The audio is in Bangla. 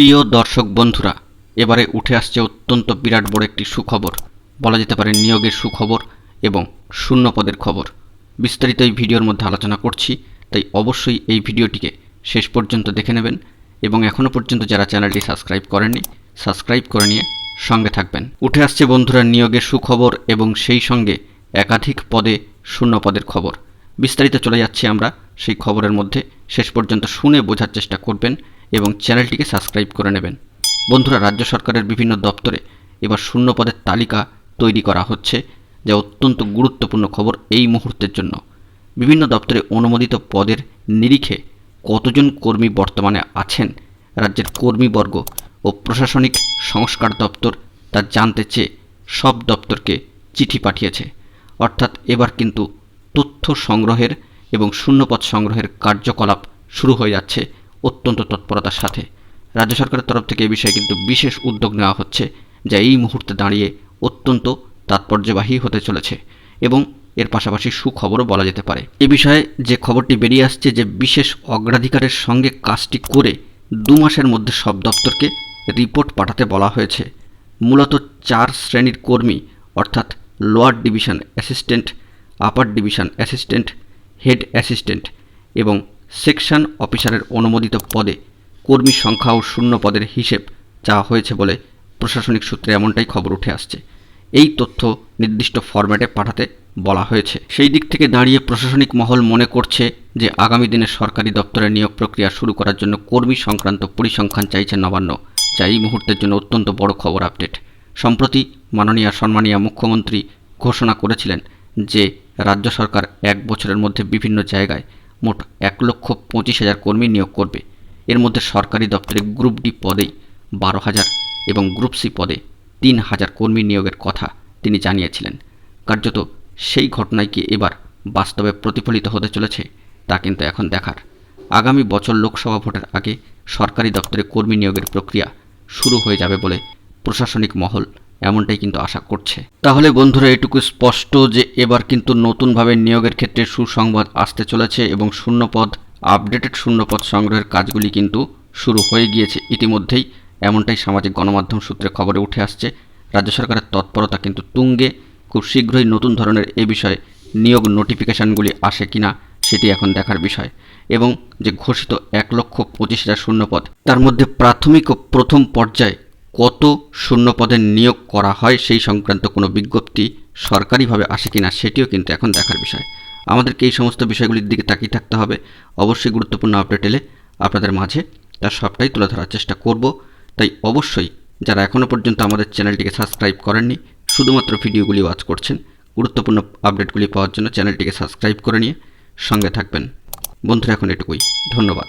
প্রিয় দর্শক বন্ধুরা, এবারে উঠে আসছে অত্যন্ত বিরাট বড় একটি সুখবর, বলা যেতে পারে নিয়োগের সুখবর এবং শূন্য পদের খবর। বিস্তারিত এই ভিডিওর মধ্যে আলোচনা করছি, তাই অবশ্যই এই ভিডিওটিকে শেষ পর্যন্ত দেখে নেবেন এবং এখনও পর্যন্ত যারা চ্যানেলটি সাবস্ক্রাইব করেননি সাবস্ক্রাইব করে নিয়ে সঙ্গে থাকবেন। উঠে আসছে বন্ধুরা নিয়োগের সুখবর এবং সেই সঙ্গে একাধিক পদে শূন্য পদের খবর। বিস্তারিত চলে যাচ্ছি আমরা সেই খবরের মধ্যে, শেষ পর্যন্ত শুনে বোঝার চেষ্টা করবেন এবং চ্যানেলটিকে সাবস্ক্রাইব করে নেবেন। বন্ধুরা, রাজ্য সরকারের বিভিন্ন দপ্তরে এবার শূন্য পদের তালিকা তৈরি করা হচ্ছে, যা অত্যন্ত গুরুত্বপূর্ণ খবর এই মুহূর্তের জন্য। বিভিন্ন দপ্তরে অনুমোদিত পদের নিরিখে কতজন কর্মী বর্তমানে আছেন রাজ্যের কর্মীবর্গ ও প্রশাসনিক সংস্কার দপ্তর তা জানতে চেয়ে সব দপ্তরকে চিঠি পাঠিয়েছে। অর্থাৎ এবার কিন্তু তথ্য সংগ্রহের এবং শূন্যপদ সংগ্রহের কার্যকলাপ শুরু হয়ে যাচ্ছে অত্যন্ত তৎপরতার সাথে। রাজ্য সরকারের তরফ থেকে এ বিষয়ে কিন্তু বিশেষ উদ্যোগ নেওয়া হচ্ছে, যা এই মুহূর্তে দাঁড়িয়ে অত্যন্ত তাৎপর্যবাহী হতে চলেছে এবং এর পাশাপাশি সুখবরও বলা যেতে পারে। এ বিষয়ে যে খবরটি বেরিয়ে আসছে যে বিশেষ অগ্রাধিকারের সঙ্গে কাজটি করে 2 মাসের মধ্যে সব দপ্তরকে রিপোর্ট পাঠাতে বলা হয়েছে। মূলত 4 শ্রেণীর কর্মী অর্থাৎ লোয়ার ডিভিশন অ্যাসিস্ট্যান্ট, আপার ডিভিশন অ্যাসিস্ট্যান্ট, হেড অ্যাসিস্ট্যান্ট এবং সেকশন অফিসারের অনুমোদিত পদে কর্মী সংখ্যা ও শূন্য পদের হিসেব চাওয়া হয়েছে বলে প্রশাসনিক সূত্রে এমনটাই খবর উঠে আসছে। এই তথ্য নির্দিষ্ট ফরম্যাটে পাঠাতে বলা হয়েছে। সেই দিক থেকে দাঁড়িয়ে প্রশাসনিক মহল মনে করছে যে আগামী দিনে সরকারি দপ্তরে নিয়োগ প্রক্রিয়া শুরু করার জন্য কর্মী সংক্রান্ত পরিসংখ্যান চাইছে নবান্ন, যা এই মুহূর্তের জন্য অত্যন্ত বড় খবর আপডেট। সম্প্রতি মাননীয় সম্মানীয় মুখ্যমন্ত্রী ঘোষণা করেছিলেন যে রাজ্য সরকার 1 বছরের মধ্যে বিভিন্ন জায়গায় মোট 1,25,000 কর্মী নিয়োগ করবে। এর মধ্যে সরকারি দপ্তরে গ্রুপ ডি পদেই 12,000 এবং গ্রুপ সি পদে 3,000 কর্মী নিয়োগের কথা তিনি জানিয়েছিলেন। কার্যত সেই ঘটনায় কি এবার বাস্তবে প্রতিফলিত হতে চলেছে তা কিন্তু এখন দেখার। আগামী বছর লোকসভা ভোটের আগে সরকারি দপ্তরে কর্মী নিয়োগের প্রক্রিয়া শুরু হয়ে যাবে বলে প্রশাসনিক মহল এমনটাই কিন্তু আশা করছে। তাহলে বন্ধুরা, এটুকু স্পষ্ট যে এবার কিন্তু নতুনভাবে নিয়োগের ক্ষেত্রে সুসংবাদ আসতে চলেছে এবং শূন্যপদ আপডেটেড শূন্যপদ সংগ্রহের কাজগুলি কিন্তু শুরু হয়ে গিয়েছে ইতিমধ্যেই, এমনটাই সামাজিক গণমাধ্যম সূত্রে খবরে উঠে আসছে। রাজ্য সরকারের তৎপরতা কিন্তু তুঙ্গে। খুব শীঘ্রই নতুন ধরনের এ বিষয়ে নিয়োগ নোটিফিকেশানগুলি আসে কিনা সেটি এখন দেখার বিষয়। এবং যে ঘোষিত 1,25,000 শূন্যপদ, তার মধ্যে প্রাথমিক ও প্রথম পর্যায়ে কত শূন্যপদের নিয়োগ করা হয় সেই সংক্রান্ত কোনো বিজ্ঞপ্তি সরকারিভাবে আসে কিনা সেটিও কিন্তু এখন দেখার বিষয়। আমাদেরকে এই সমস্ত বিষয়গুলির দিকে তাকিয়ে থাকতে হবে। অবশ্যই গুরুত্বপূর্ণ আপডেট এলে আপনাদের মাঝে তার সবটাই তুলে ধরার চেষ্টা করব। তাই অবশ্যই যারা এখনও পর্যন্ত আমাদের চ্যানেলটিকে সাবস্ক্রাইব করেননি, শুধুমাত্র ভিডিওগুলি ওয়াচ করছেন, গুরুত্বপূর্ণ আপডেটগুলি পাওয়ার জন্য চ্যানেলটিকে সাবস্ক্রাইব করে নিয়ে সঙ্গে থাকবেন। বন্ধুরা, এখন এটুকুই। ধন্যবাদ।